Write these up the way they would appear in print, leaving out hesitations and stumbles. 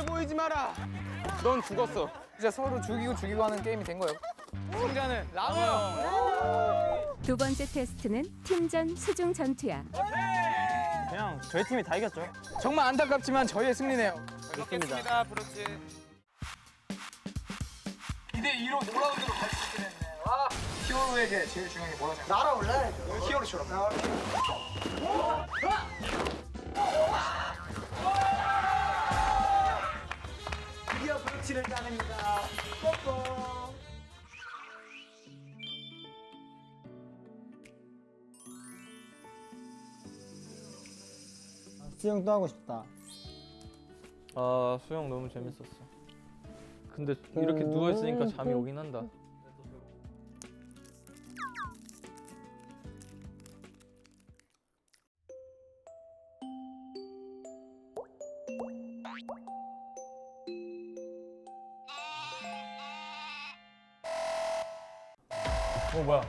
눈을 보이지 마라. 넌 죽었어. 진짜 서로 죽이고 하는 게임이 된 거예요. 승자는 라면. 두 번째 테스트는 팀전 수중 전투야. 그냥 저희 팀이 다 이겼죠. 정말 안타깝지만 저희의 승리네요. 좋습니다. 브로치. 2대2로 노라운드로 갈 수 있게 됐네. 와. 히어로에게 제일 중요한 게 뭐라 생각해? 날아올라야죠. 히어로처럼. 드디어 브로치를 따냅니다. 뽀뽀. 수영 또 하고 싶다. 아 수영 너무 재밌었어. 근데 이렇게 누워 있으니까 잠이 오긴 한다. 뭐야?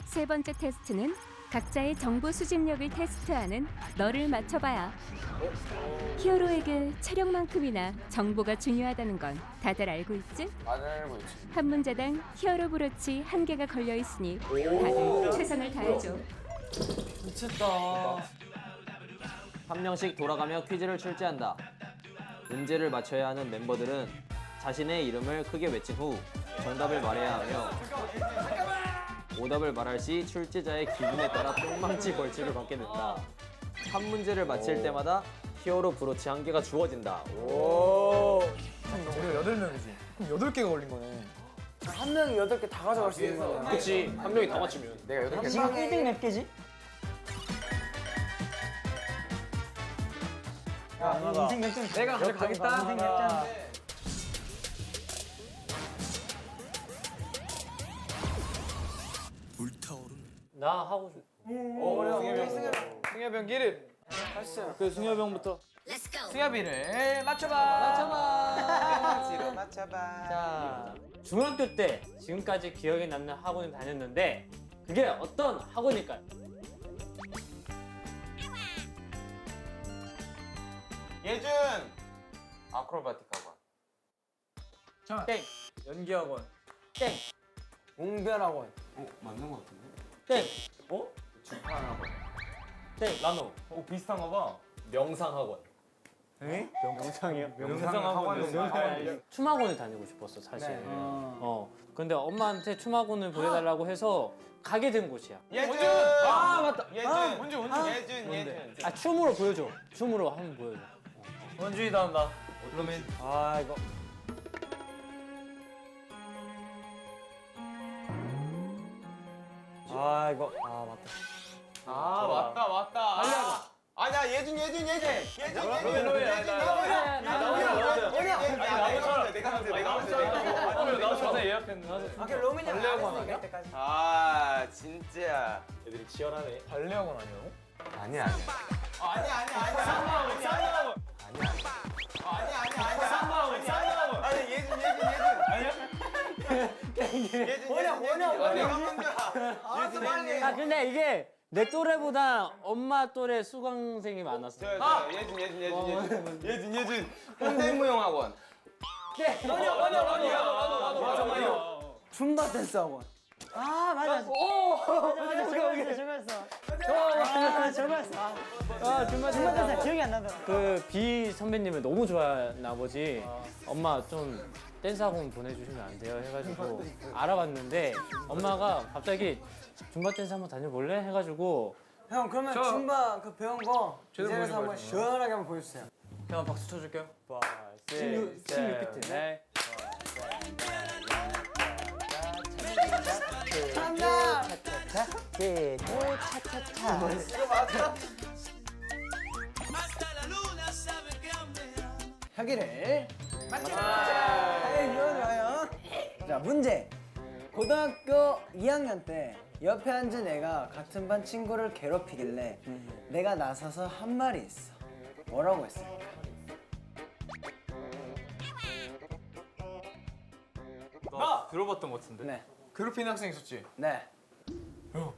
세 번째 테스트는 각자의 정보 수집력을 테스트하는 너를 맞춰봐야. 히어로에게 체력만큼이나 정보가 중요하다는 건 다들 알고 있지? 알고 있지. 한 문제당 히어로 브로치 한 개가 걸려 있으니 다들 최선을 다해줘. 한 명씩 돌아가며 퀴즈를 출제한다. 문제를 맞춰야 하는 멤버들은 자신의 이름을 크게 외친 후 정답을 말해야 하며 오답을 말할 시 출제자의 기분에 따라 똥망치 벌칙을 받게 된다. 한 문제를 맞힐 때마다 히어로 브로치 한 개가 주어진다. 우리가 8명이지. 그럼 8개가 걸린 거네. 한 명이 8개 다 가져갈 수 있는 거야. 그렇지. 한 명이 다 맞추면. 내가 8개. 지금 1등이 몇 개지? 인생 역전. 내가 가져가겠다. 인생 역전. 나 하고 싶어. 승엽이 형 기름. 그 승엽형부터. 승엽이를 맞춰봐. 자, 중학교 때 지금까지 기억에 남는 학원을 다녔는데 그게 어떤 학원일까요? 예준. 아크로바틱 학원. 땡, 연기학원. 땡, 웅변학원. 땡, 땡, 라노. 비슷한가 봐. 명상학원. 춤학원을 다니고 싶었어 사실. 근데 엄마한테 춤학원을 보내달라고 해서 가게 된 곳이야. 예준. 맞다. 예준. 예준. 아 춤으로 보여줘. 춤으로 한번 보여줘. 원준이 다음 나. 그러면 아 이거. 아 이거 맞다. 맞다. 아니야 예준. 아까 로민이 발레학원 아니야? 아 진짜. 애들이 치열하네. 발레학원 아니라고? 아니야. 아니 예준. 아 근데 이게 내 또래보다 엄마 또래 수강생이 많았어. 예준. 현대무용학원. 줌바 댄스 학원. 아 맞아. 줌바 댄스 기억이 안 나더라. 그 비 선배님을 너무 좋아하나 보지. 엄마 좀 댄스 학원 보내주시면 안 돼요 해가지고 알아봤는데 엄마가 갑자기 줌바 댄스 한번 다녀볼래 해가지고 형 그러면 줌바 그 배운 거 이 자리에서 한번 시원하게 한번 보여주세요. 형 박수 쳐줄게요. 16비트. 네. 하기를 이거요. 자 문제. 고등학교 2학년 때 옆에 앉은 애가 같은 반 친구를 괴롭히길래 내가 나서서 한 말이 있어. 뭐라고 했을까? 들어봤던 것 같은데. 네. 괴롭히는 학생 있었지? 네. 뭐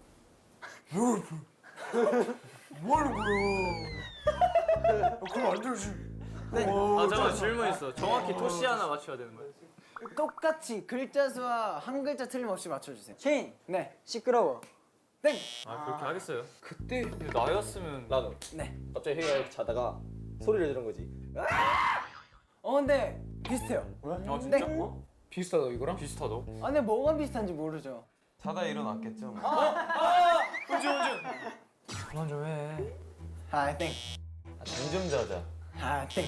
하는 거야? 그럼 안 되지. 아 잠깐 질문 있어. 정확히 토시 하나 맞춰야 되는 거야. 똑같이 글자 수와 한 글자 틀림없이 맞춰주세요. 신 네. 시끄러워. 땡. 아 그렇게 하겠어요. 그때 근데 나였으면 나도 네. 갑자기 혜가 이렇게 자다가 소리를 들은 거지. 근데 비슷해요. 아 진짜? 땡. 비슷하다 이거랑? 비슷하다. 아, 근데 뭐가 비슷한지 모르죠. 자다 일어났겠죠. 뭐. 그만 좀 해. 아, 땡. 잠좀 자자. 아, 땡.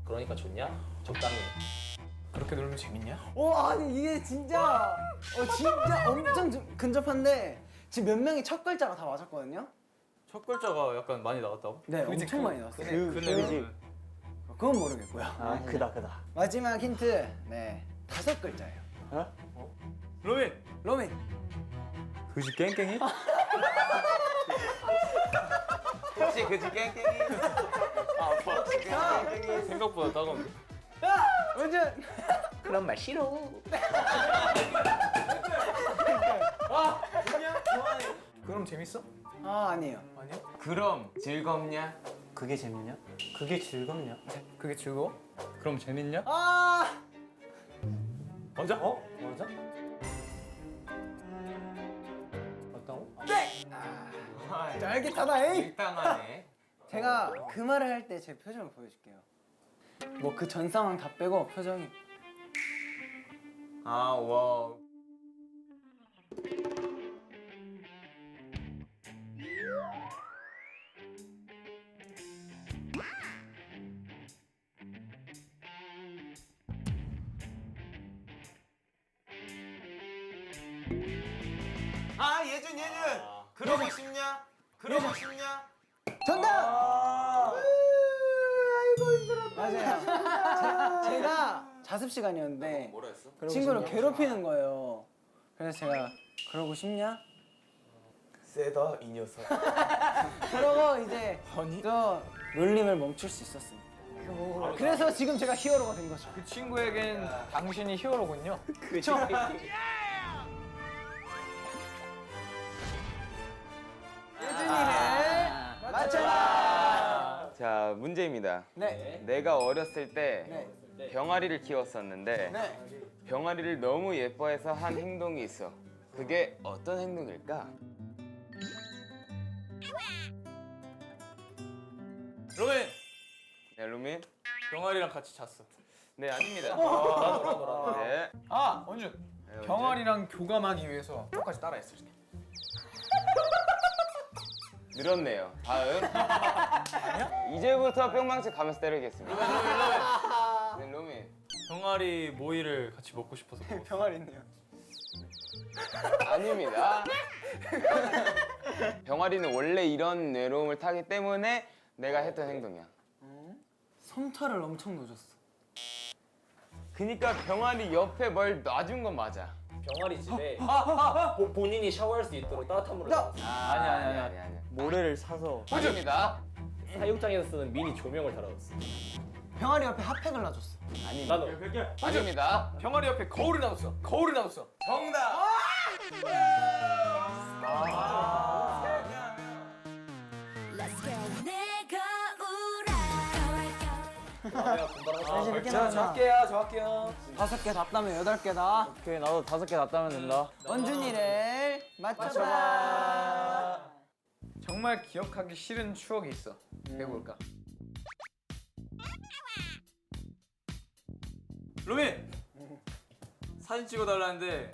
그러니까 좋냐? 적당히. 그렇게 놀면 재밌냐? 오, 아니 이게 진짜 진짜 엄청 근접한데 지금 몇 명이 첫 글자가 다 맞았거든요. 첫 글자가 약간 많이 나왔다고? 네, 엄청 많이 나왔어요. 근데 그건 모르겠고요. 아 크다 크다. 마지막 힌트. 네, 5글자예요. 로빈. 로민. 그지 깽깽이? 혹시 그지 깽깽이? 생각보다 따가운데. 완전. 그런 말 싫어. 그럼 재밌어? 아, 아니에요. 그럼 즐겁냐? 그게 재밌냐? 그게 즐겁냐? 그게 즐거워? 그럼 재밌냐? 아, 맞아? 맞아? 맞다고? 짤깃하다, 에이. 일당하네. 제가 그 말을 할 때 제 표정을 보여줄게요. 뭐 그 전 상황 다 빼고 표정이. 아 와. 아 예준. 그러고 싶냐? 그러고 싶냐? 정답! 아이고 힘들었다. 맞아요. 제가 자습 시간이었는데 뭐라 했어? 친구를 괴롭히는 거예요. 그래서 제가 그러고 싶냐? 세다 이 녀석. 그러고 이제 또 놀림을 멈출 수 있었습니다. 그래서 지금 제가 히어로가 된 거죠. 그 친구에겐 당신이 히어로군요. 그렇죠? 예준이를 맞춰라. 자 문제입니다. 네. 내가 어렸을 때 네. 병아리를 키웠었는데 네. 병아리를 너무 예뻐해서 한 행동이 있어. 그게 어떤 행동일까? 로빈. 네, 루민? 병아리랑 같이 잤어. 네, 아닙니다. 네. 아 원준. 네, 병아리랑 교감하기 위해서 똑같이 따라했어. 이렇게. 늘었네요. 다음. 이제부터 뿅망치 가면서 때리겠습니다. 네, 루민. 병아리 모이를 같이 먹고 싶어서 먹었어. 병아리 있네요. 아닙니다. 병아리는 원래 이런 외로움을 타기 때문에 내가 했던 행동이야. 솜털을 엄청 놓아줬어. 그니까 병아리 옆에 뭘 놔준 건 맞아. 병아리 집에 본인이 샤워할 수 있도록 따뜻한 물을 달았어. 아니야. 모래를 사서 아닙니다. 사육장에서 쓰는 미니 조명을 달아줬어. 병아리 옆에 핫팩을 놔줬어. 나도. 아닙니다. 병아리 옆에 거울을 놔뒀어. 거울을 놔뒀어. 정답. 사실 이렇게 자, 나와. 정할게요. 5개 답다면 8개다. 오케이 나도 5개 낫다면 된다. 원준이를 맞춰봐. 정말 기억하기 싫은 추억이 있어. 해볼까? 로빈. 사진 찍어달라는데.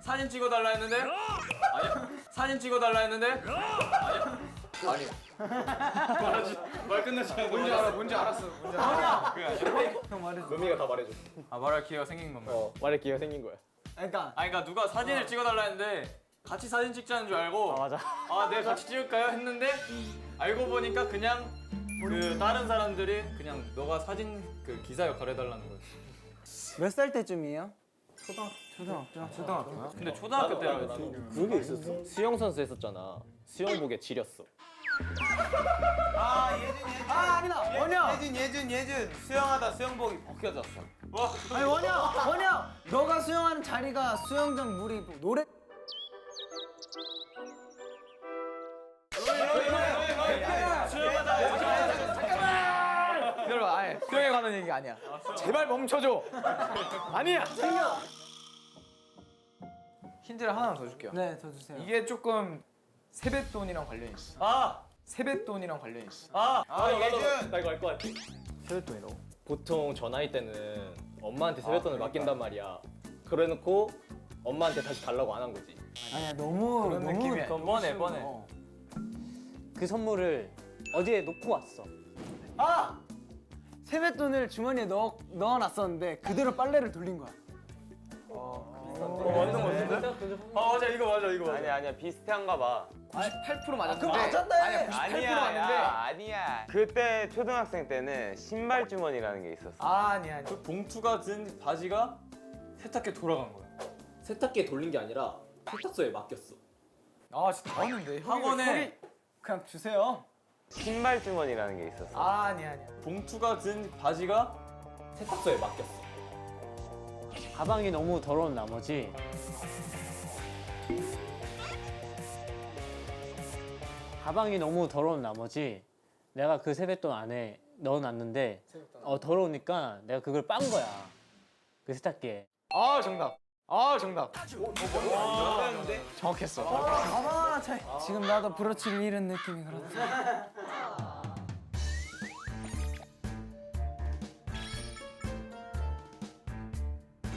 사진 찍어달라 했는데. 아니야. 사진 찍어달라 했는데. 아니야. 말 끝나지 않고. 뭔지 알았어. 루미가 다 말해줘. 말할 기회가 생긴 건가요? 말할 기회가 생긴 거야. 그러니까 그러니까 누가 사진을 찍어달라 했는데 같이 사진 찍자는 줄 알고 맞아. 네 같이 찍을까요? 했는데 알고 보니까 그냥 그 다른 사람들이 그냥 너가 사진 그 기사 역할 해달라는 거였어. 몇 살 때쯤이에요? 초등학교. 근데 초등학교 때라 그게 있었어. 수영 선수 했었잖아. 수영복에 지렸어. 아니다. 원영. 예준 수영하다 수영복이 벗겨졌어. 아니 원영. 너가 수영하는 자리가 수영장 물이 노래. 여러분, 아니 수영에 관한 얘기가 아니야. 제발 멈춰줘. 아니야. 힌트를 하나만 더 줄게요. 네, 더 주세요. 이게 조금 세뱃돈이랑 관련이 있어. 아, 세뱃돈이랑 관련이 있어. 예준. 나 이거 알 것 같아. 세뱃돈이라고? 보통 저 나이 때는 엄마한테 세뱃돈을 맡긴단 말이야. 그래놓고 엄마한테 다시 달라고 안 한 거지. 아니야 너무 그런 느낌이야. 그건 뻔해. 그 선물을 어디에 놓고 왔어. 아! 세뱃돈을 주머니에 넣어놨었는데 그대로 빨래를 돌린 거야. 맞는 거 같은데? 맞아 이거 맞아. 아니야 비슷한가 봐. 98% 맞았는데. 그럼 맞았네. 아니야 98% 아니야 맞는데. 아니야. 그때 초등학생 때는 신발 주머니라는 게 있었어. 아니야. 그 봉투가 든 바지가 세탁기에 돌아간 거야. 세탁기에 돌린 게 아니라 세탁소에 맡겼어. 아 진짜 다 왔는데. 학원에 그냥 주세요. 신발 주머니라는 게 있었어. 아니야. 봉투가 든 바지가 세탁소에 맡겼어. 가방이 너무 더러운 나머지 내가 그 세뱃돈 안에 넣어놨는데 더러우니까 내가 그걸 빤 거야. 그 세탁기에. 아 정답. 정확했어. 가방 하나 차이. 지금 나도 브로치를 잃은 느낌이 그렇다.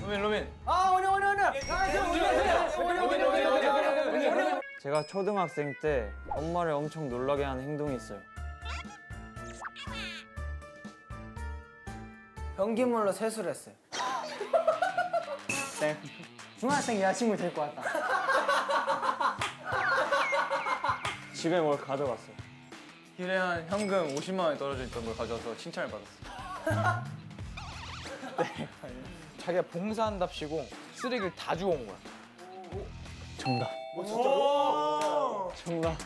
로민. 아 원영. 제가 초등학생 때 엄마를 엄청 놀라게 하는 행동이 있어요. 변기물로 세수를 했어요. 네. 중학생 여자친구 데리고 왔다. 집에 뭘 가져갔어. 길에 한 현금 50만 원이 떨어져 있던 걸 가져와서 칭찬을 받았어. 자기가 봉사한답시고 쓰레기를 다 주워온 거야. 정답. 정답.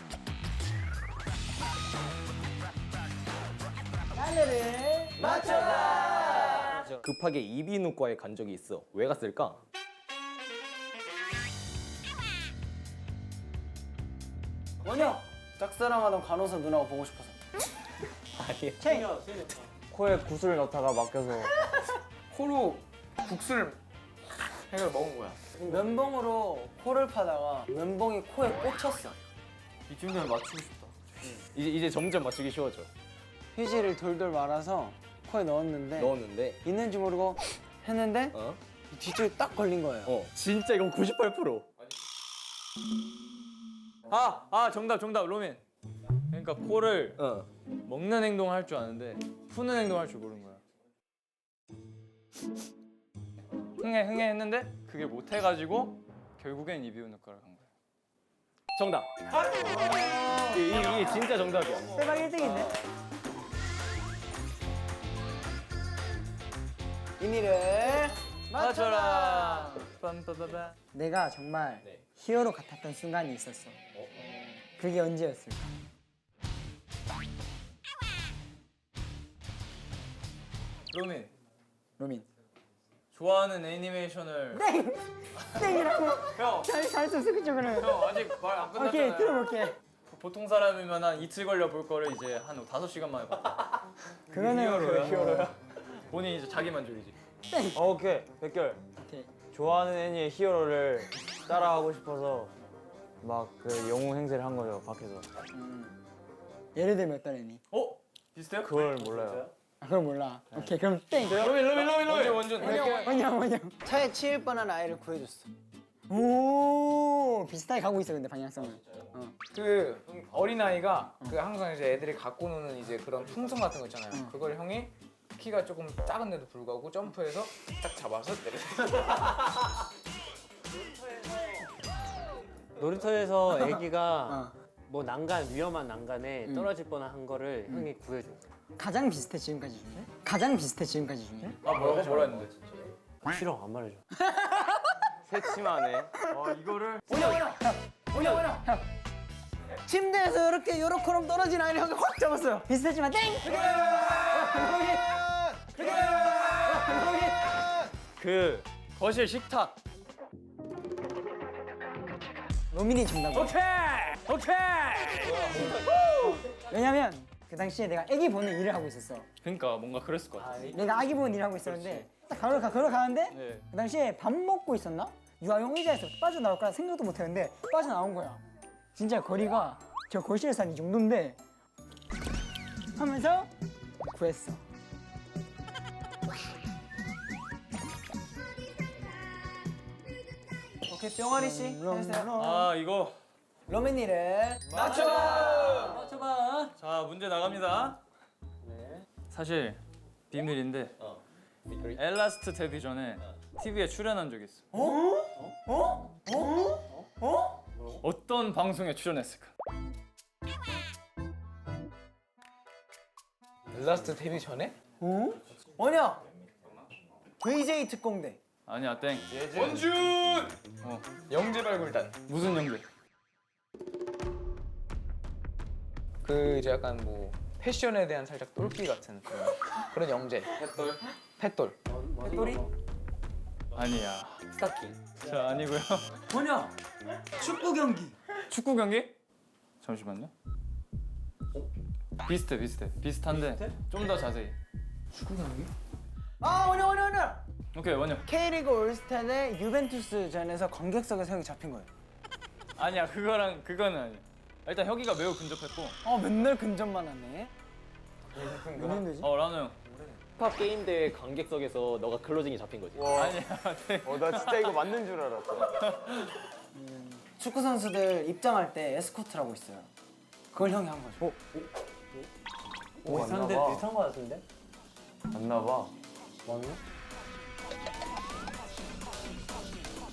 빨래를 맞춰라. 급하게 이비인후과에 간 적이 있어. 왜 갔을까? 원영. 짝사랑하던 간호사 누나가 보고 싶어서. 아니야. 코에 구슬 넣다가 맡겨서 코로 국수를 해서 먹은 거야. 면봉으로 코를 파다가 면봉이 코에 꽂혔어. 이쯤 되면 맞추고 싶다. 이제 점점 맞추기 쉬워져. 휴지를 돌돌 말아서 코에 넣었는데 있는지 모르고 했는데 이 뒤쪽에 딱 걸린 거예요. 진짜 이건 98%. 정답 로민. 그러니까 코를 먹는 행동을 할 줄 아는데 푸는 행동을 할 줄 모르는 거야. 흥해 했는데 그게 못 해가지고 결국엔 이비인후과를 간 거야. 정답. 이게 진짜 정답이야. 대박 1등인데? 의미를 맞춰라. 빰빠바바. 내가 정말 히어로 같았던 순간이 있었어. 그게 언제였을까? 로민. 좋아하는 애니메이션을 땡이라고. 형 잘 썼어 그쪽으로. 아직 말 안 끝났잖아요. 오케이 들어볼게. 보통 사람이면 한 이틀 걸려 볼 거를 이제 한 5시간 만에 봤다. 그거는 히어로야. 본인이 이제 자기 만족이지. 오케이. 백결. 오케이. 좋아하는 애니의 히어로를 따라하고 싶어서 막 그 영웅 행세를 한 거죠, 밖에서. 예를 들면 어떤 애니? 비슷해요? 그걸 몰라요. 아, 그럼 몰라. 오케이 그럼 땡. 로민 원준. 원영. 차에 치일 뻔한 아이를 구해줬어. 오 비슷하게 가고 있어 근데 방향성은. 그 어린아이가 그 항상 이제 애들이 갖고 노는 이제 그런 풍선 같은 거 있잖아요. 그걸 형이 키가 조금 작은데도 불구하고 점프해서 딱 잡아서 내려. 놀이터에서 애기가 뭐 위험한 난간에 떨어질 뻔한 거를 형이 구해줘. 가장 비슷해 지금까지 중에? 뭐라 했는데? 싫어 안 말해줘. 새침하네. 이거를 원영. 침대에서 이렇게 요렇게럼 떨어진 아이를 형이 확 잡았어요. 비슷하지만 땡! 그 거실 식탁. 로민이 정답. 오케이. 왜냐면 그 당시에 내가 애기 보는 일을 하고 있었어. 그러니까 뭔가 그랬을 것 같아. 내가 아기 보는 일을 하고 있었는데 딱 걸어가는데 네. 그 당시에 밥 먹고 있었나? 유아용 의자에서 빠져나올 거라 생각도 못 했는데 빠져나온 거야. 진짜 거리가 저 거실에서 한 이 정도인데 하면서 구했어. 오케이 뿅아리 씨 해주세요. 아 이거 로맨이를 맞춰봐. 자 문제 나갑니다. 사실 비밀인데 엘라스트 데뷔 전에 TV에 출연한 적이 있어. 어떤 방송에 출연했을까? 엘라스트 데뷔 전에? 뭐냐? VJ 특공대. 아니야 땡. 원준. 영재 발굴단. 무슨 영재? 그 이제 약간 뭐 패션에 대한 살짝 똘끼 같은 그런 영재. 펫돌. 햇돌이? 아니야. 스타킹. 자 아니고요. 뭐냐? 축구 경기. 축구 경기? 잠시만요. 비슷한데 좀 더 자세히. 아 뭐냐? 오케이 원영. K리그 올스타 대 유벤투스 전에서 관객석에서 형이 잡힌 거예요. 아니야 그거는 아니야. 일단 혁이가 매우 근접했고. 맨날 근접만 하네. 몇 년도지? 라노 형. 힙합 게임 대회 관객석에서 너가 클로징이 잡힌 거지. 아니야 땡. 나 진짜 이거 맞는 줄 알았어. 축구 선수들 입장할 때 에스코트라고 있어요. 그걸 형이 한 거죠. 비슷한 거 같은데? 맞나 봐.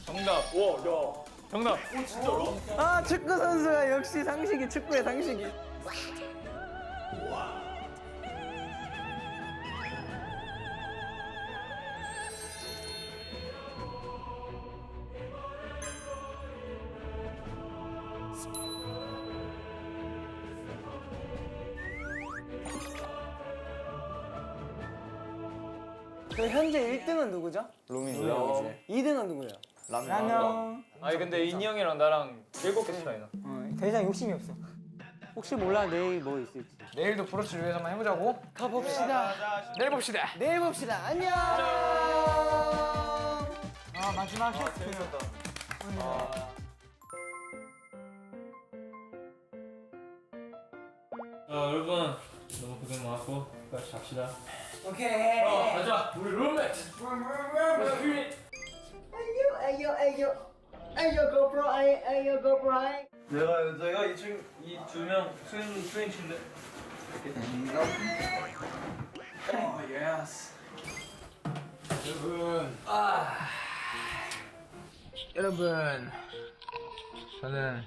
정답. 정답. 아 축구 선수가 역시 상식이 축구의 상식이. 그럼 현재 1등은 누구죠? 로민. 2등은 누구예요? 라면. 아니 근데 인이 형이랑 나랑 7개 차이나. 더 이상 욕심이 없어. 혹시 몰라 내일 뭐 있을지. 내일도 브로치를 위해서 한번 해보자고. 가봅시다. 내일 봅시다. 내일 봅시다. 안녕. 마지막 퀘스트. 여러분 너무 고생 많았고 빨리 잡시다. 오케이. 가자 우리 룸메이트. 아이요 GoPro 아이요 GoPro 내가 2층 이 두 명 스윙치인데. 여러분, 저는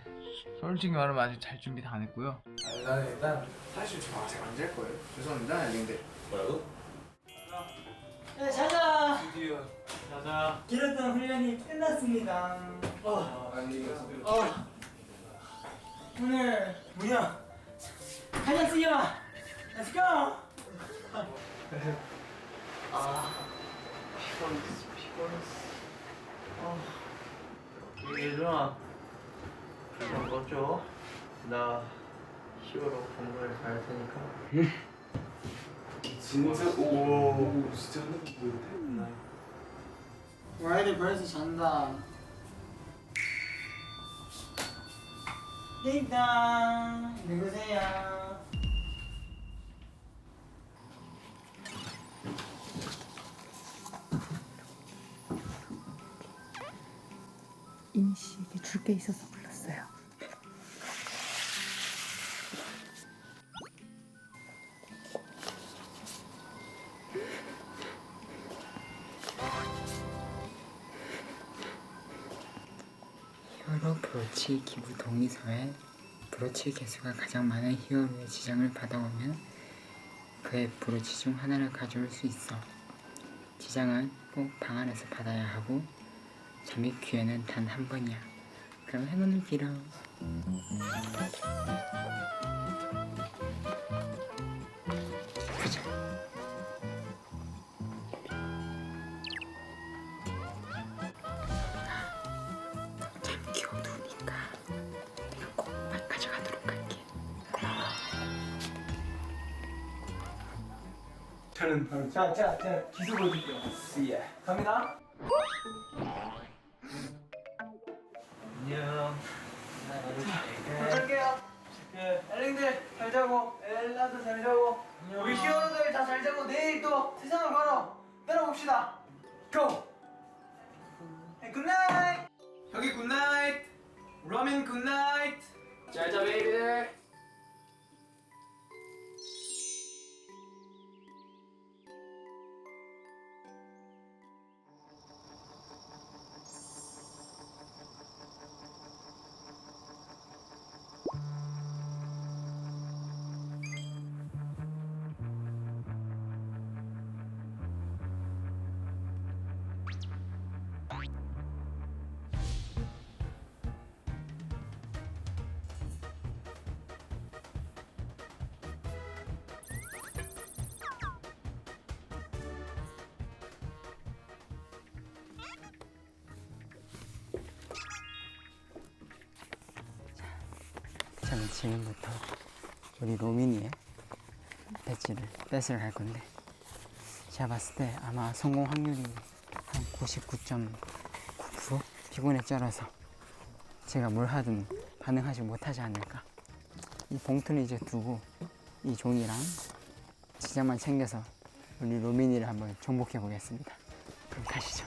솔직히 말하면 아직 잘 준비 다 안 했고요. 나는 일단 사실 저 아직 안 잘 거예요. 죄송합니다, 근데. 뭐라고? 네, 자자. 드디어 가자. 길었던 훈련이 끝났습니다. 오늘 뭐냐? 가자 쓰기마. Let's go. 예준아, 좀 꺼줘. 나 히어로 공부를 잘 할 테니까. 진짜 오 진짜 하는 와이드 벌써 잔다. 띵땅 누구세요? 인희 씨에게 줄 게 있어서 불렀어요. 히어로 브로치 기부 동의서에 브로치 개수가 가장 많은 히어로의 지장을 받아오면 그의 브로치 중 하나를 가져올 수 있어. 지장은 꼭 방 안에서 받아야 하고 잠입 기회는 단 한 번이야. 그럼 행운을 빌어. 보자. 잠기 어두우니까 내가 꼭 가져가도록 할게. 고마워. 저는 바로 자 기술 보여줄게요. 예. 갑니다. 안녕. 갈게요. 엘링들 잘 자고, 엘라도 잘 자고, 우리 히어로들 다 잘 자고 내일 또 세상을 걸어 내려봅시다. 고! 굿나잇! 여기 굿나잇! 러민 굿나잇! 잘자 베이비들. 저는 지금부터 우리 로민이의 배지를 뺏으러 갈 건데 제가 봤을 때 아마 성공 확률이 한 99.9%? 피곤에 쩔어서 제가 뭘 하든 반응하지 못하지 않을까. 이 봉투는 이제 두고 이 종이랑 지장만 챙겨서 우리 로민이를 한번 정복해 보겠습니다. 그럼 가시죠.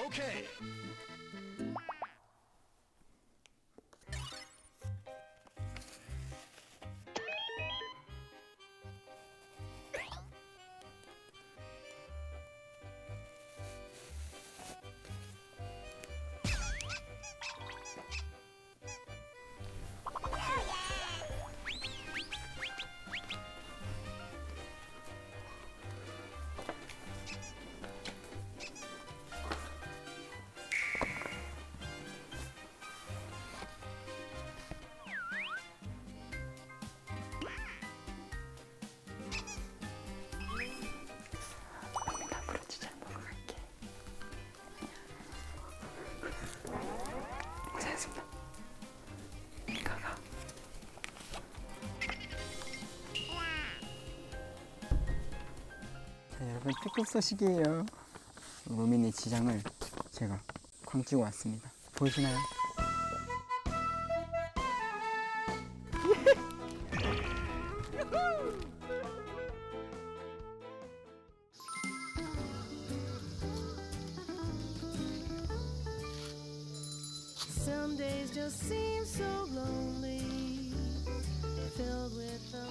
Okay. 특급 소식이에요. 로민이 지장을 제가 광치고 왔습니다. 보이시나요? Some days just seem so lonely, filled with the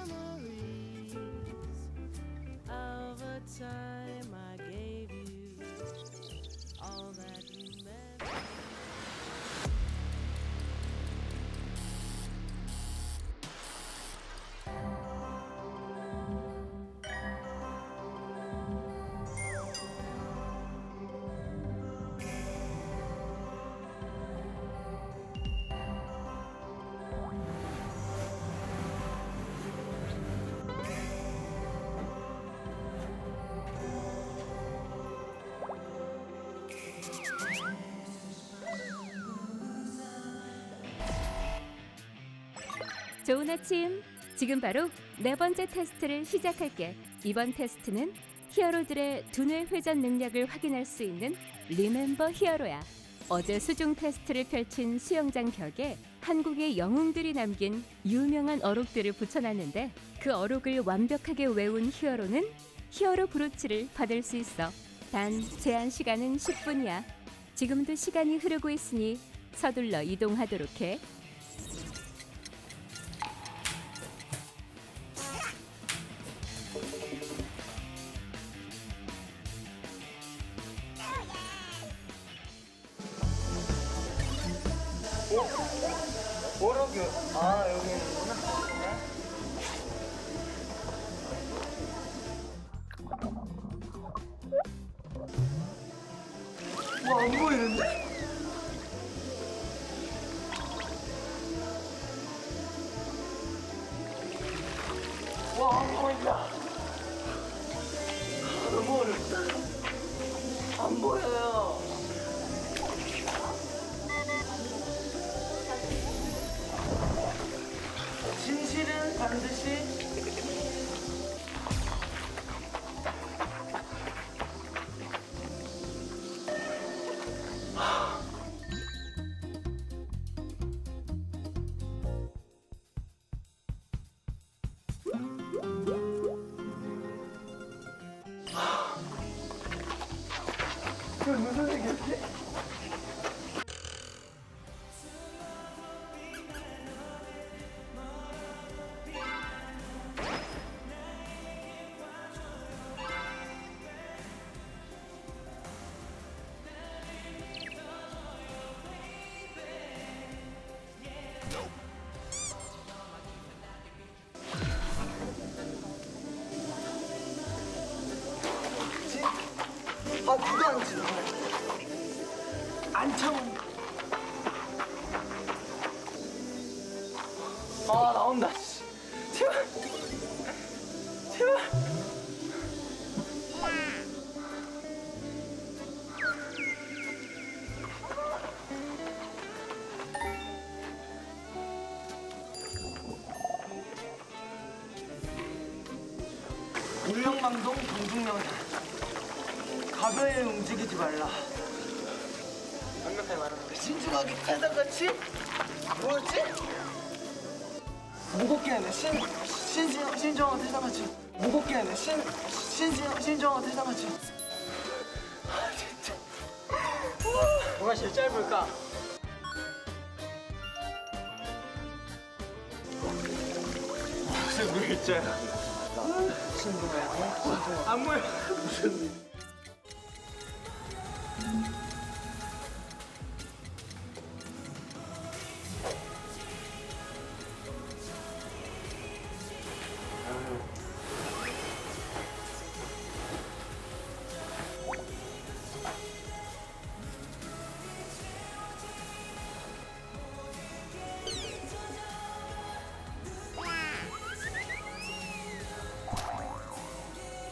memories of a time I gave you all that you meant. 좋은 아침. 지금 바로 네 번째 테스트를 시작할게. 이번 테스트는 히어로들의 두뇌 회전 능력을 확인할 수 있는 리멤버 히어로야. 어제 수중 테스트를 펼친 수영장 벽에 한국의 영웅들이 남긴 유명한 어록들을 붙여놨는데 그 어록을 완벽하게 외운 히어로는 히어로 브로치를 받을 수 있어. 단 제한 시간은 10분이야. 지금도 시간이 흐르고 있으니 서둘러 이동하도록 해. 오로규. 아, 여기 있구나. 와, 안 보이는데? 와, 안 보인다. 너무 어렵다. 안 보여요. 진실은 반드시 이건 무슨 얘기였지? 아, 누가 안 쳐? 안 참은. 아, 나온다. 씨. 제발. 제발. 울릉방동 동중명사. 가벼이 움직이지 말라. 완벽하게 말하는데. 신중하게 태산같이. 뭐였지? 무겁게 하네. 신중하게 태산같이. 무겁게 하네. 신중하게 태산같이. 아, 진짜. 뭐가 제일 짧을까? 무슨 글자야? 신중해. 안 보여. 무슨.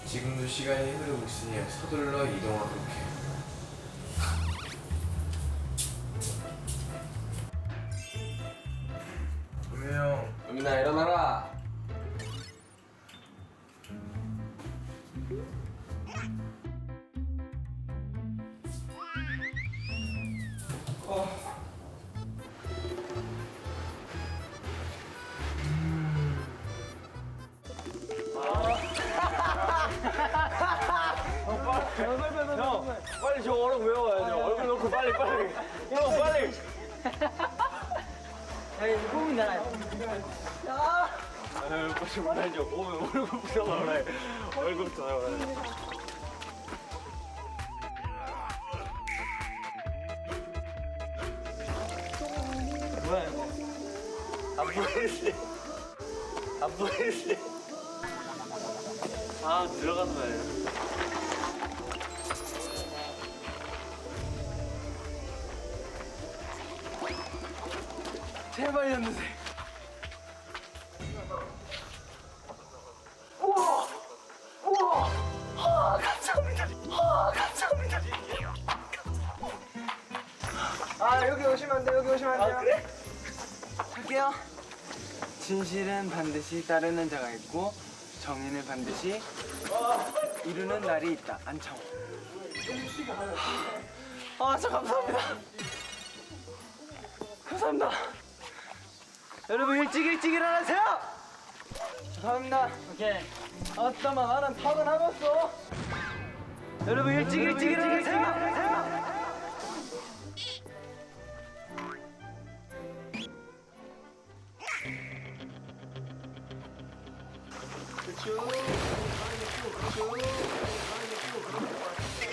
지금도 시간이 흐르고 있으니 서둘러 이동하도록 해. 은명, 은민아 일어나라. 여기 뽑으면 되나요? 혹시 말이죠. 오늘 월급부터 나오래. 월급부터 나오래. 뭐야 이거? 안 보이지? 안 보이지? 아 들어가는 말이야. 제발 연두색. 아 여기 오시면 안 돼. 여기 오시면 안 돼요. 그래? 할게요. 진실은 반드시 따르는 자가 있고 정의는 반드시 이루는 날이 있다. 안창호. 아, 저 감사합니다. 감사합니다. 여러분 일찍 일어나세요. 감사합니다. 오케이. 아따마 나는 타고나갔어. 여러분 일찍 일어나세요.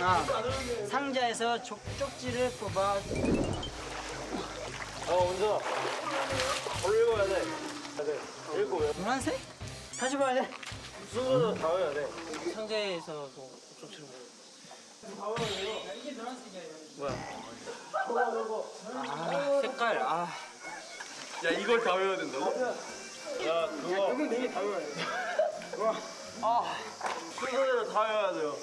아, 상자에서 쪽지를 뽑아. 운전아. 오늘 읽어야 돼. 읽고 왜? 노란색? 다시 봐야 돼. 순서대로 다 외워야 돼. 상자에서 쪽지를. 뭐야? 아, 색깔. 아. 야 이걸 다 외워야 된다고? 야 그거. 여기 네개 다 외워야 돼. 순서대로 다 외워야 돼요.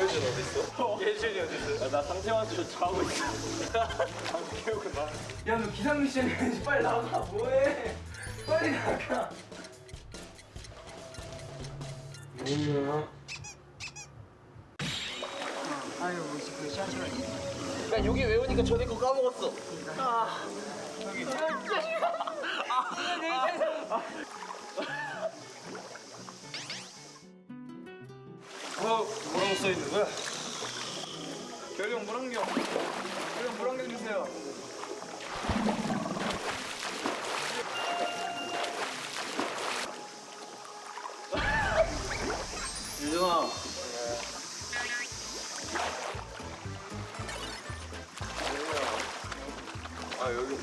예준이 어딨어? 예준이 어딨어? 나 상태만추 자고 있어. 안 깨우고 나. 야, 너 기상 미션 해야지. 빨리 나가. 뭐해? 빨리 나가. 아유, 그 샤샤. 야 여기 외우니까 전에 거 까먹었어. 뭐라고 써 있는 거야? 결경 물안경. 결경 물안경 주세요. 유준아. 아 여기.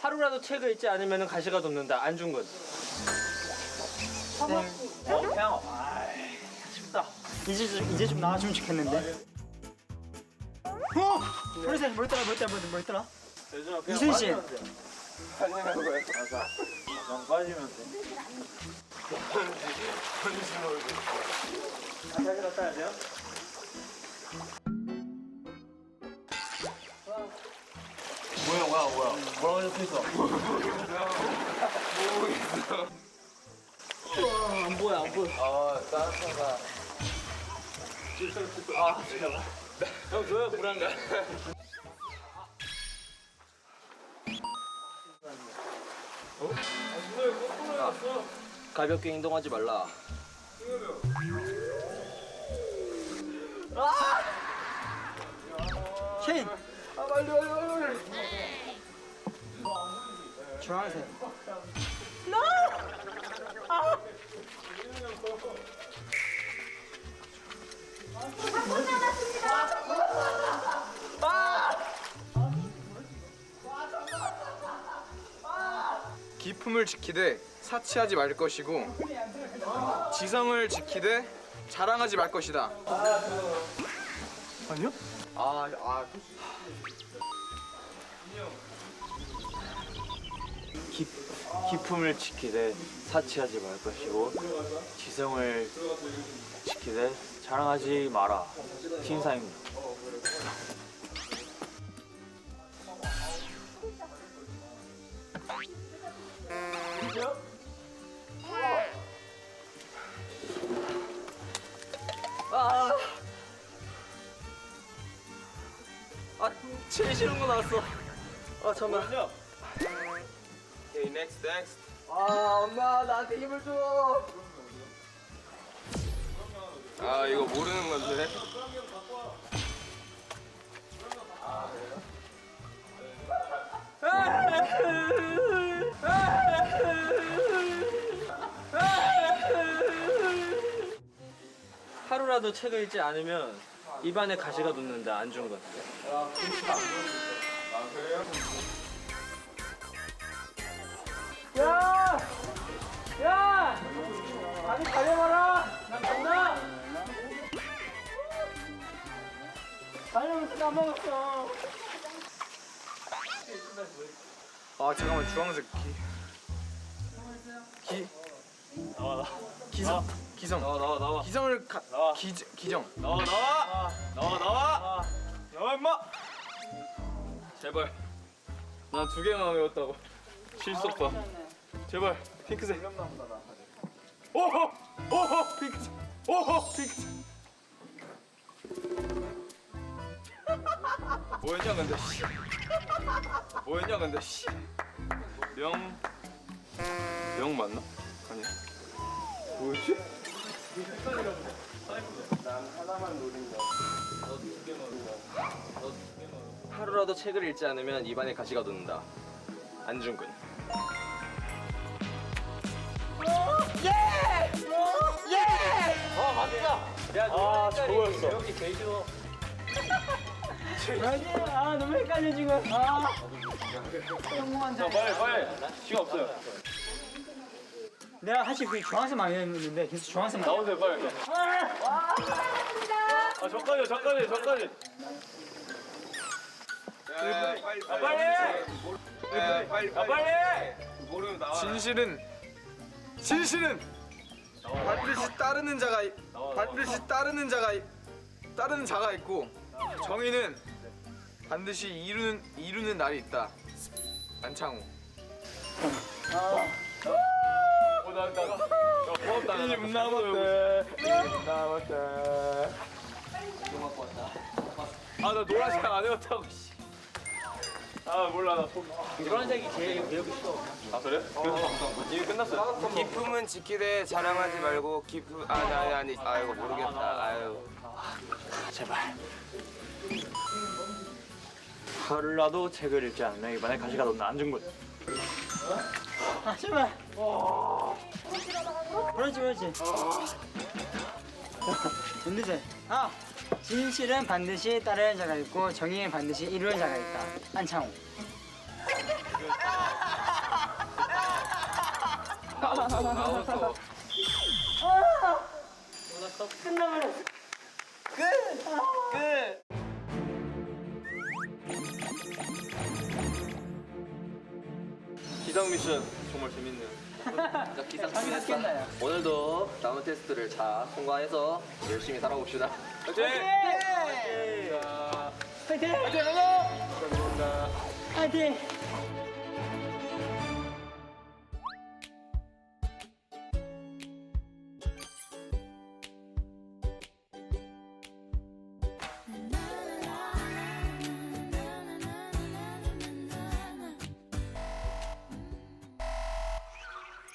하루라도 책을 읽지 않으면 가시가 돋는다. 안 준 건. 이제 좀 나와주면 좋겠는데. 보라색 뭐였더라? 예준아 그냥 이순신. 빠지면 돼. 빠지는 거야. 맞아. 그냥 빠지면 돼. 현신 얼굴. 다시 갔다 와야 돼요? 뭐야? 뭐라고 적혀 있어? 안 보여. 아, 따뜻하다. 아, 잠깐만. 형 줘요, 불안가. 가볍게 행동하지 말라. 쉐인. 아, 빨리. 주황색. 기품을 지키되 사치하지 말 것이고 지성을 지키되 자랑하지 말 것이다. 아니요? 기품을 지키되 사치하지 말 것이고 지성을 지키되 자랑하지 마라. 신사입니다. 제일 싫은 거 나왔어. 아 잠깐만. 오케이, next. 아 엄마 나한테 힘을 줘. 아, 이거 모르는 건데. 하루라도 책을 읽지 않으면 입안에 가시가 돋는다. 안중근. 아 잠깐만 주황색 기성 나와. 기성을 기정 나와 임마. 제발. 난 2개만 외웠다고. 실속봐. 제발 핑크색. 오호 핑크색. 오호 핑크색. 뭐였냐 근데 씨. 명 맞나? 아니야. 뭐였지? 하루라도 책을 읽지 않으면 입안에 가시가 돋는다. 안중근. 아 저거였어. 너무 헷갈려 지금. 자 빨리. 시간 없어요. 내가 사실 그 주황색 많이 했는데 계속 주황색 많이. 나오세요 빨리. 아 저까지. 빨리. 모르면 나와. 진실은 반드시 따르는 자가 있고 정의는 반드시 이루는 날이 있다. 안창호. 고맙다. 1분 남았대. 아 나 노란색 안 외웠다고 씨. 아 몰라 나 속. 노란색이 제일 배우기 쉬워. 아 그래? 이게 끝났어요. 기품은 지키되 자랑하지 말고 아니. 아, 이거 모르겠다. 아유. 하루라도 책을 읽지 않으면 입안에 가시가 돋는다. 안중근. 아 제발. 그렇지. 윤두재. 진실은 반드시 따르는 자가 있고 정의는 반드시 이루는 자가 있다. 안창호. 나왔어. 기상 미션 정말 재밌네요. 기상 끝났다. 오늘도 남은 테스트를 잘 통과해서 열심히 살아봅시다. 화이팅! 파이팅!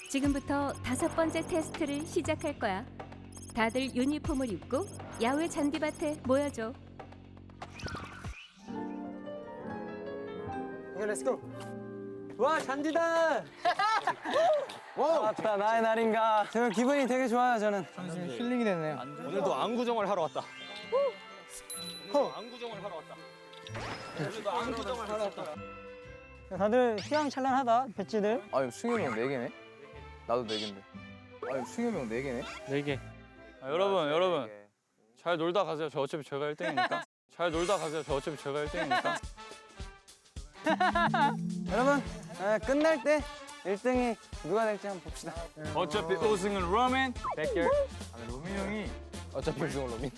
지금부터 5번째 테스트를 시작할 거야. 다들 유니폼을 입고 야외 잔디밭에 모여줘. 오케이 렛츠고. 와 잔디다. 맞다 나의 날인가. 저는 기분이 되게 좋아요 저는. 지금 힐링이 됐네요. 오늘도 안구정을 하러 왔다. 다들 휘황찬란하다 배지들. 아유 승엽이 형 4개네? 나도 4개인데. 아유 승엽이 형 4개네? 4개. 여러분 잘 놀다 가세요. 저 어차피 제가 1등이니까. 여러분 끝날 때 1등이 누가 될지 한번 봅시다. 어차피 우승은 로맨. 로민 형이 어차피 우승은 로민.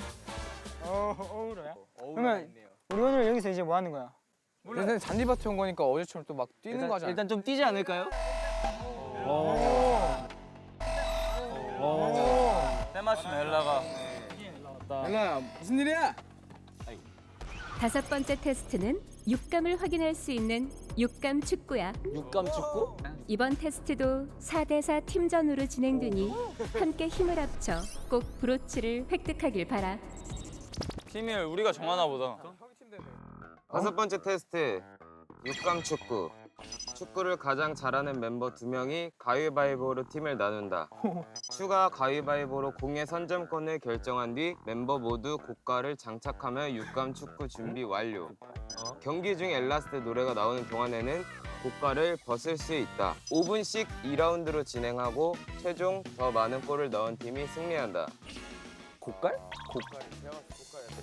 그러면 우리 오늘 여기서 이제 뭐 하는 거야? 근데 잔디밭에 온 거니까 어제처럼 또 막 뛰는 거잖아. 일단 좀 뛰지 않을까요? 때마침 엘라가. 엘라야 무슨 일이야? 5번째 테스트는 육감을 확인할 수 있는 육감 축구야. 육감 축구? 이번 테스트도 4대4 팀전으로 진행되니 함께 힘을 합쳐 꼭 브로치를 획득하길 바라. 팀을 우리가 정하나 보다. 5번째 테스트 육감 축구. 축구를 가장 잘하는 멤버 2명이 가위바위보로 팀을 나눈다. 추가 가위바위보로 공의 선점권을 결정한 뒤 멤버 모두 고가를 장착하며 육감 축구 준비 완료. 경기 중 엘라스트 노래가 나오는 동안에는 고가를 벗을 수 있다. 5분씩 2라운드로 진행하고 최종 더 많은 골을 넣은 팀이 승리한다. 고깔?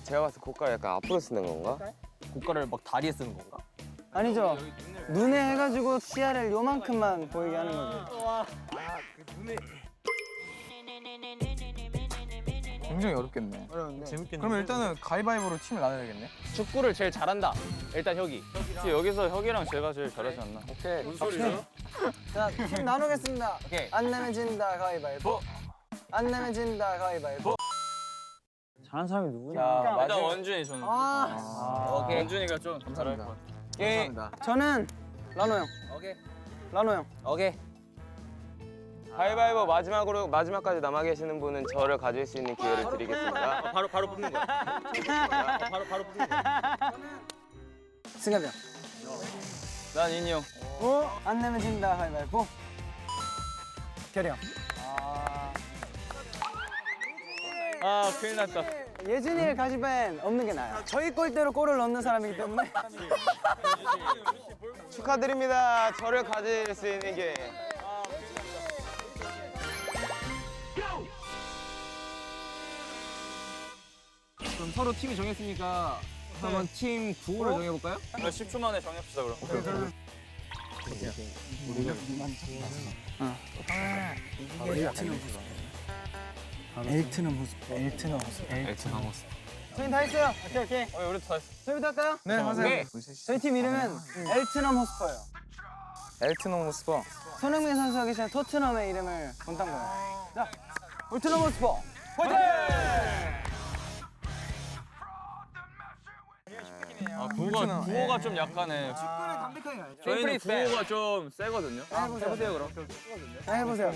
제가 봤을 때 고가 약간 앞으로 쓰는 건가? 고깔을 막 다리에 쓰는 건가? 아니죠. 눈에 해가지고 시야를 요만큼만 보이게 하는 거죠. 굉장히 어렵겠네. 어려운데. 그러면 일단은 가위바위보로 팀을 나눠야겠네. 축구를 제일 잘한다. 일단 혁이. 혹시 여기서 혁이랑 제가 제일 잘하지 않나? 오케이. 무슨 소리죠? 자, 팀 나누겠습니다. 오케이. 안 내면 진다 가위바위보. 안 내면 진다 가위바위보. 잘하는 사람이 누구냐? 자, 일단 원준이 저는. 오케이. 원준이가 좀 잘할 것 같아. 감사합니다. 저는 라노 형. 오케이. 라노 형. 오케이. 가위바위보 마지막까지 남아 계시는 분은 저를 가질 수 있는 기회를 드리겠습니다. 바로 뽑는 거야. 바로 뽑는 거야. 승엽이 형. 난 인이 형. 안 내면 진다 가위바위보. 결이 형. 아 큰일 났다. 예준이를 가지면 없는 게 나아요. 저희 골대로 골을 넣는 사람이기 때문에. 축하드립니다. 저를 가질 수 있는 기회. 그럼 서로 팀이 정했으니까 한번 팀 구호를 정해볼까요? 10초 만에 정합시다 그럼. 엘트는 모습. 저희 다 했어요. 오케이. 우리도 다 했어. 저희부터 할까요? 네, 하세요. 저희 팀 이름은 엘트넘 호스퍼예요. 엘트논 호스퍼. 손흥민 선수가 계시는 토트넘의 이름을 본딴 거예요. 자, 엘트넘 호스퍼. 화이팅! 아 구호가 좀 약하네. 축구를 담백하게 가야죠. 저희는 구호가 좀 세거든요. 해보세요 그럼. 해보세요.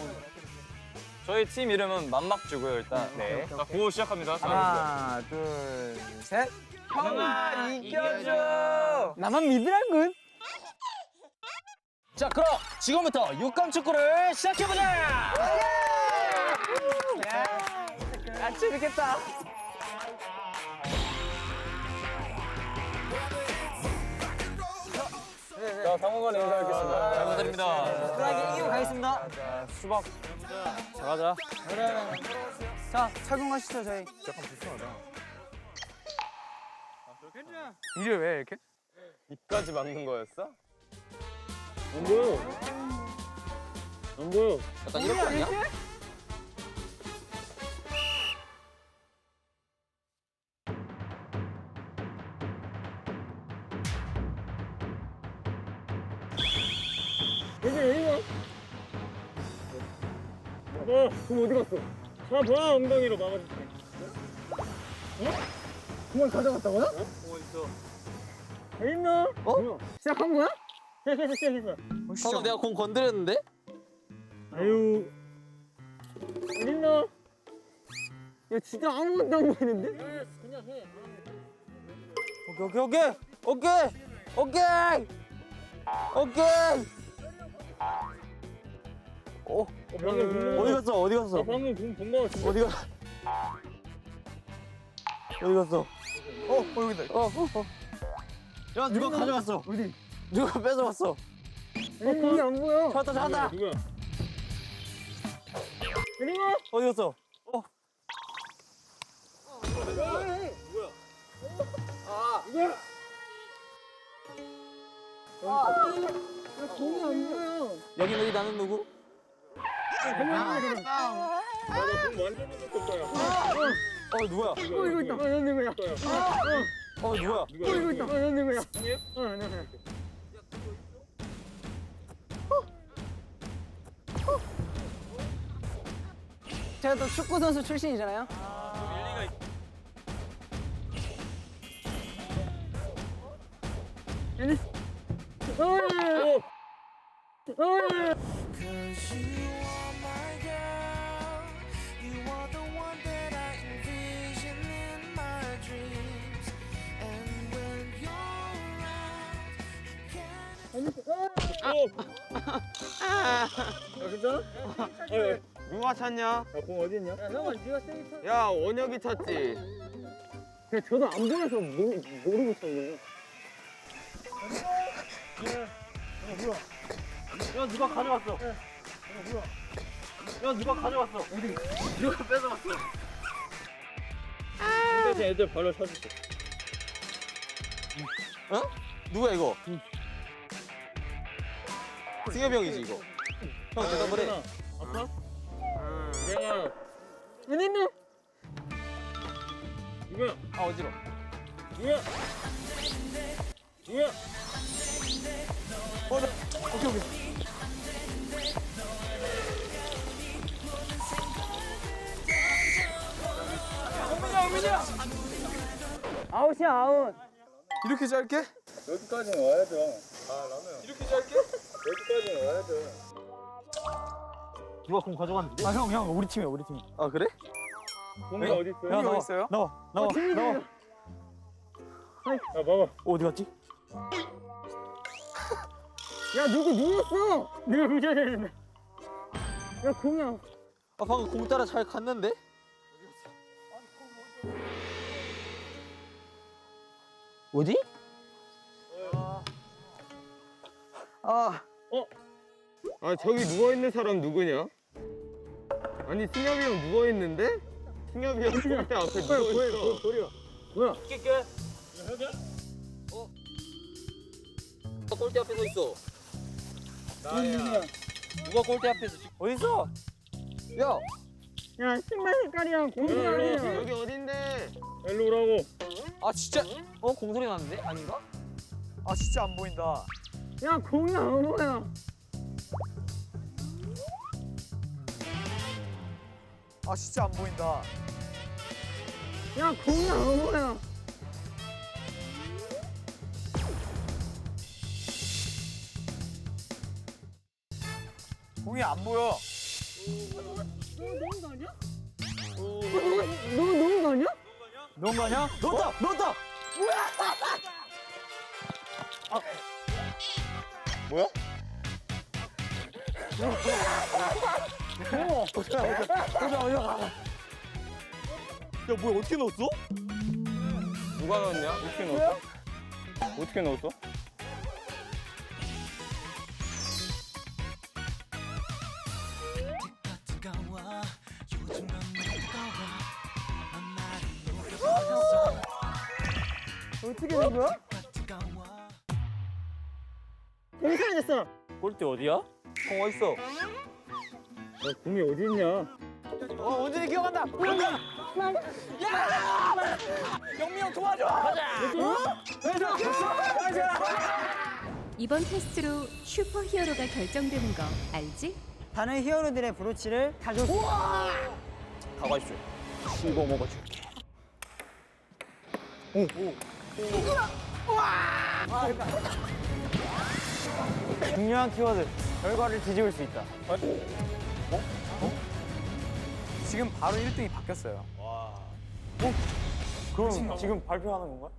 저희 팀 이름은 만막주고요 일단. 네. 자 구호 시작합니다. 하나, 둘, 셋. 형아 이겨줘. 나만 믿으라군. 자, 그럼 지금부터 육감 축구를 시작해보자! 아 재밌겠다. 자 당원관 인사드리겠습니다. 잘 부탁드립니다. 편하게 이기고 가겠습니다. 수박. 잘하자. 자, 착용하시죠 저희. 이게 왜 이렇게? 입까지 막는 거였어? 약간 이렇게 아니야? 시작한 거야? 방금 내가 공 건드렸는데? 야 진짜 아무것도 안 보이는데? 오케이. 어디 갔어? 어디 갔어? 방금 공본거 같은데. 어디 갔어? 어디 갔어? 여기다. 야 누가 가져갔어? 어디? 누가 뺏어갔어? 공이 안 보여. 찾았다. 누구야? 어디 갔어? 공이 안 보여. 여기 여기 나는 누구? 누구야? 이거 있다. 난 누구야? 누구야? 이거 있다. 난 누구야? 제가 또 축구 선수 출신이잖아요. 'Cause you are my girl. You are the one that I envision in my dreams. And when you're out, 누가 찾냐? 공 어디 있냐? 야 원혁이 찾지. 저도 안 보여서 모르고 있었네. 야 누가 가져왔어? 야 누가 가져왔어? 누가 뺏어왔어? 이것이 애들 발로 쳐줄게. 어? 누구야 이거? 승엽이 형이지 이거. 형 대답을 해. 아까? 내가 은희는? 누구야? 아 어지러. 누구야? 누구야? 오케이 오케이. 아웃이야 아웃. 이렇게 짧게? 여기까지는 와야죠. 라면. 이렇게 짧게? 여기까지는 와야죠. 누가 공 가져갔는데? 아 형 우리 팀이야 우리 팀. 아 그래? 공이 어디 있어요? 형이 어디 있어요? 나와. 나와. 야 봐봐. 어디 갔지? 야 누구 누웠어? 내가 부셔야 되는데. 야 공이야. 아 방금 공 따라 잘 갔는데? 어디? 아 저기 누워 있는 사람 누구냐? 아니 승엽이 형 누워 있는데? 승엽이 형 골대 앞에 누워 있어. 끼게. 골대 앞에 서 있어. 누가 골대 앞에서 지금 어디 있어? 야! 야 신발 색깔이랑 공이 아니야. 여기 어딘데? 일로 오라고. 아 진짜? 어? 공소리 나는데? 아닌가? 아 진짜 안 보인다. 야 공이 안 보여. 아 진짜 안 보인다. 야 공이 안 보여. 공이 안 보여. 너 놓은 거 아니야? 넣은 거 아니야? 넣었다! 넣었다! 야 뭐야 어떻게 넣었어? 누가 넣었냐? 어떻게 넣었어? 어떻게 넣었어? 어떻게 된 거야? 공이 사라졌어. 골대 어디야? 공 어딨어? 야 공이 어디 있냐? 원준이 기억한다. 야! 영미 형 도와줘. 이번 테스트로 슈퍼히어로가 결정되는 거 알지? 다른 히어로들의 브로치를 가져올 가가십시오. 씹어 먹어줄게. 중요한 키워드. 결과를 뒤집을 수 있다. 지금 바로 1등이 바뀌었어요. 그럼 지금 발표하는 건가?